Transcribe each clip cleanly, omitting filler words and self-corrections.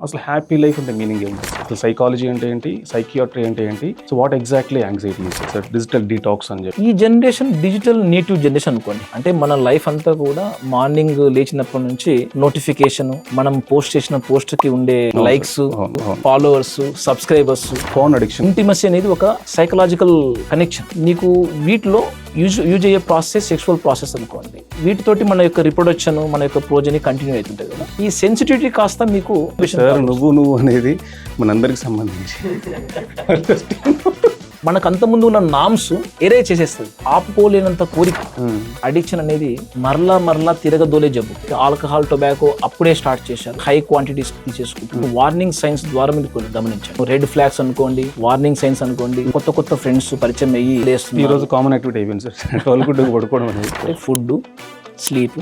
అసలు happy life అంటే meaning ఏంటి, అసలు సైకాలజీ అంటే ఏంటి, సైకియాట్రీ అంటే ఏంటి, so what exactly anxiety is, sir digital detox అని చెప్పి. ఈ జనరేషన్ డిజిటల్ నేటివ్ జనరేషన్ అనుకోండి. అంటే మన లైఫ్ అంతా కూడా మార్నింగ్ లేచినప్పటి నుంచి నోటిఫికేషన్, మనం పోస్ట్ చేసిన పోస్ట్ కి ఉండే likes, followers, subscribers, phone addiction, intimacy అనేది ఒక సైకలాజికల్ కనెక్షన్. నీకు వీటిలో యూజ్ అయ్యే ప్రాసెస్ సెక్సువల్ ప్రాసెస్ అనుకోండి. వీటితోటి మన యొక్క రిప్రొడక్షన్, మన యొక్క ప్రోజని కంటిన్యూ అవుతుంటుంది కదా. ఈ సెన్సిటివిటీ కాస్త మీకు నువ్వు అనేది మనందరికి సంబంధించి మనకు అంత ముందు ఉన్న నామ్స్ ఎరే చేసేస్తుంది. ఆపుకోలేనంత కోరిక, అడిక్షన్ అనేది మరలా తిరగదోలే జబ్బు. ఆల్కహాల్, టొబాకో అప్పుడే స్టార్ట్ చేశారు, హై క్వాంటిటీస్ తీసుకుంటారు. వార్నింగ్ సైన్స్ ద్వారా మీరు గమనించారు. రెడ్ ఫ్లాగ్స్ అనుకోండి, వార్నింగ్ సైన్స్ అనుకోండి, కొత్త ఫ్రెండ్స్ పరిచయం అయ్యి ఈ రోజు కామన్ యాక్టివిటీ అయిపోయింది సార్ పడుకోవడం అనేది. Food, sleep,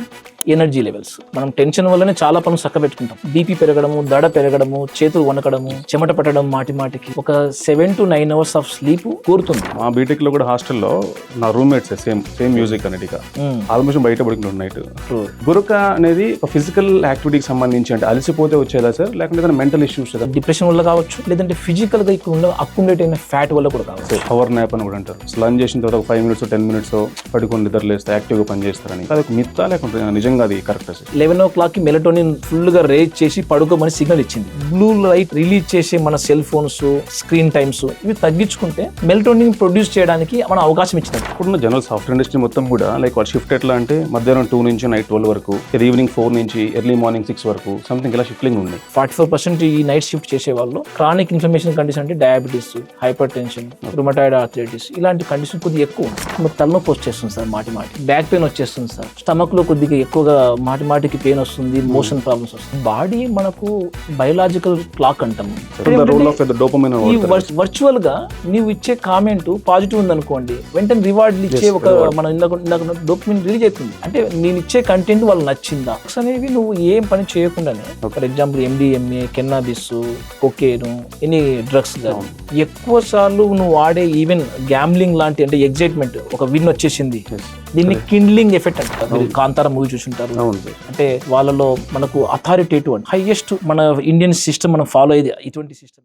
energy levels. మనం టెన్షన్ వల్లనే చాలా పనులు చక్క పెట్టుకుంటాం. బీపీ పెరగడము, దడ పెరగడము, చేతులు వణకడము, చెమట పట్టడం, మాటికి ఒక 7 to 9 hours ఆఫ్ స్లీప్ కోరుతుంది. మా బీటెక్ లో కూడా హాస్టల్లో నా రూమ్మేట్స్ సేమ్ మ్యూజిక్ అనేది ఆల్మోస్ట్ బయట పడుకుంటాం నైట్. బురక అనేది ఒక ఫిజికల్ యాక్టివిటీకి సంబంధించి, అంటే అలసిపోతే వచ్చేదా సార్, లేకుంటే మెంటల్ ఇష్యూస్, డిప్రెషన్ వల్ల కావచ్చు, లేదంటే ఫిజికల్ గా ఇక్కడ ఉన్న అక్యుములేట్ అయిన ఫ్యాట్ వల్ల కూడా కావచ్చు. పవర్ నాప్ అని కూడా అంటారు. లంచ్ చేసిన తర్వాత ఒక 5 minutes 10 minutes పడుకొని నిద్రలేస్తే యాక్టివ్ గా పనిచేస్తారని. అది ఒక మిత్తా లేకుంటే నిజంగా అది కరెక్ట్? 11 o'clock మెలటోనిన్ ఫుల్ గా రేజ్ చేసి పడుకోమని సిగ్నల్ ఇచ్చింది. బ్లూ లైట్ రిలీజ్ చేసే మన సెల్ ఫోన్స్, స్క్రీన్ టైమ్స్ ఇవి తగ్గించుకుంటే మెలటోనిన్ ప్రొడ్యూస్ చేయడానికి మన అవకాశం ఇచ్చింది. ఇప్పుడున్న జనరల్ సాఫ్ట్వేర్ ఇండస్ట్రీ మొత్తం కూడా లైక్ వాళ్ళ షిఫ్ట్ ఎట్లా అంటే మధ్యాహ్నం 2 నుంచి నైట్ 12 వరకు, ఈవినింగ్ 4 నుంచి ఎర్లీ మార్నింగ్ 6 వరకు సంథింగ్ ఇలా షిఫ్టింగ్ ఉంది. 44% ఈ నైట్ షిఫ్ట్ చేసే వాళ్ళు క్రానిక్ ఇన్ఫ్లమేషన్ కండిషన్ అంటే diabetes, hyper tension, rheumatoid arthritis ఇలాంటి కండిషన్ కొద్దిగా ఎక్కువ ఉంది. తలనొప్పి వచ్చేస్తుంది సార్, మాటి బ్యాక్ పెయిన్ వచ్చేస్తుంది సార్, స్టమక్ లో కొద్దిగా ఎక్కువగా మాటికి పెయిన్ వస్తుంది, మోషన్ ప్రాబ్లమ్స్ వస్తుంది. బాడీ మనకు బయోలాజికల్ క్లాక్ అంటాము. ఈ వర్చువల్ గా నీవు ఇచ్చే కామెంట్ పాజిటివ్ ఉంది అనుకోండి, వెంటనే రివార్డ్ ఇచ్చే ఒక మన ఇందాక డోపమైన్ రిలీజ్ అవుతుంది. అంటే నేను ఇచ్చే కంటెంట్ వాళ్ళకి నచ్చిందా అనేవి నువ్వు ఏం పని చేయకుండానే, for example MDMA, కెన్నాబిస్, cocaine, any drugs ఎక్కువ సార్లు నువ్వు వాడే ఈవెన్ గ్యాంబ్లింగ్ లాంటి, అంటే ఎగ్జైట్మెంట్, ఒక విన్ వచ్చేసింది, దీన్ని కిండ్లింగ్ ఎఫెక్ట్ అంటారు. కాంతారా మూవీ చూసుంటారు. అంటే వాళ్ళలో మనకు అథారిటేటివ్ అంటే హైయెస్ట్ మన ఇండియన్ సిస్టమ్ మనం ఫాలో అయ్యేది ఇటువంటి సిస్టమ్.